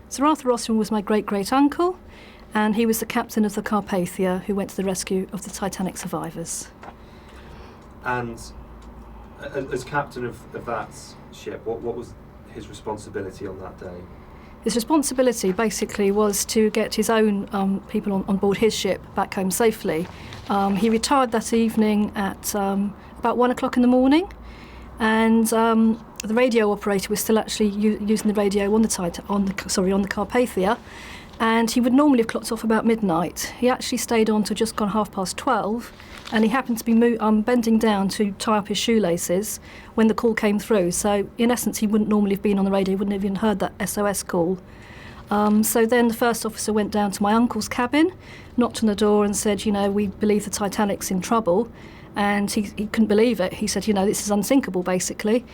Sir Arthur Osborne was my great-great-uncle, and he was the captain of the Carpathia who went to the rescue of the Titanic survivors. And as captain of that ship, what was his responsibility on that day? His responsibility basically was to get his own people on board his ship back home safely. He retired that evening at about 1 o'clock in the morning, and the radio operator was still actually using the radio on the Carpathia, and he would normally have clocked off about midnight. He actually stayed on till just gone 12:30, and he happened to be bending down to tie up his shoelaces when the call came through. So in essence, he wouldn't normally have been on the radio, he wouldn't have even heard that SOS call. So then the first officer went down to my uncle's cabin, knocked on the door and said, we believe the Titanic's in trouble. And he couldn't believe it. He said, this is unsinkable, basically.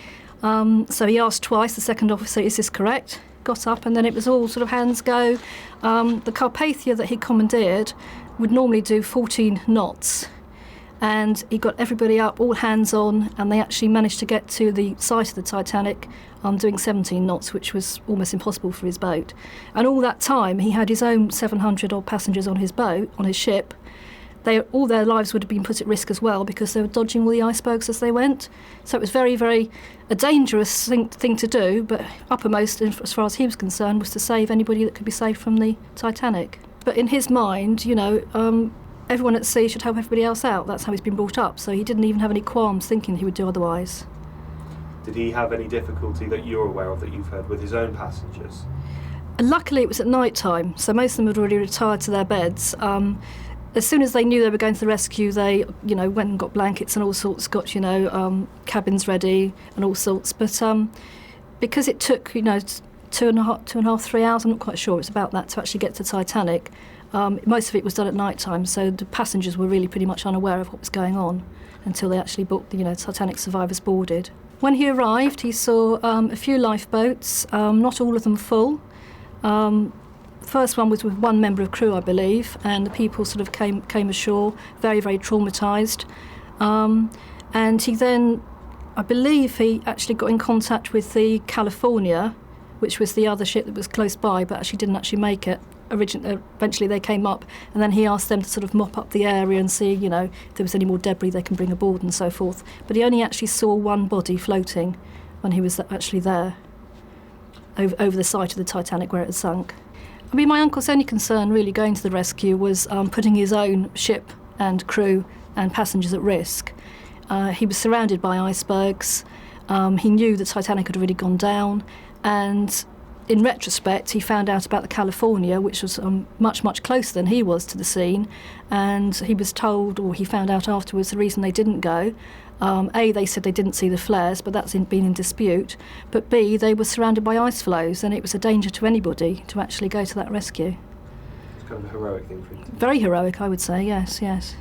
So he asked twice, the second officer, is this correct? Got up, and then it was all sort of hands go. The Carpathia that he commandeered would normally do 14 knots. And he got everybody up, all hands on, and they actually managed to get to the site of the Titanic doing 17 knots, which was almost impossible for his boat. And all that time, he had his own 700-odd passengers on his boat, on his ship. All their lives would have been put at risk as well because they were dodging all the icebergs as they went. So it was very, very a dangerous thing to do, but uppermost, as far as he was concerned, was to save anybody that could be saved from the Titanic. But in his mind, everyone at sea should help everybody else out. That's how he's been brought up. So he didn't even have any qualms thinking he would do otherwise. Did he have any difficulty that you're aware of that you've heard with his own passengers? Luckily, it was at night time, so most of them had already retired to their beds. As soon as they knew they were going to the rescue, they, went and got blankets and all sorts, got, cabins ready and all sorts. But because it took, 2.5, 3 hours, I'm not quite sure, it's about that, to actually get to Titanic, most of it was done at night time, so the passengers were really pretty much unaware of what was going on until they actually booked, Titanic survivors boarded. When he arrived, he saw a few lifeboats, not all of them full. First one was with one member of crew, I believe, and the people sort of came ashore, very, very traumatised. And he then, I believe he actually got in contact with the California, which was the other ship that was close by, but actually didn't actually make it. Eventually they came up, and then he asked them to sort of mop up the area and see, if there was any more debris they can bring aboard and so forth. But he only actually saw one body floating when he was actually there, over the site of the Titanic where it had sunk. I mean, my uncle's only concern really going to the rescue was putting his own ship and crew and passengers at risk. He was surrounded by icebergs. He knew the Titanic had already gone down, and in retrospect, he found out about the California, which was much, much closer than he was to the scene, and he was told, or he found out afterwards, the reason they didn't go. A, they said they didn't see the flares, but that's been in dispute. But B, they were surrounded by ice floes, and it was a danger to anybody to actually go to that rescue. It's kind of a heroic thing for you. Very heroic, I would say, yes, yes.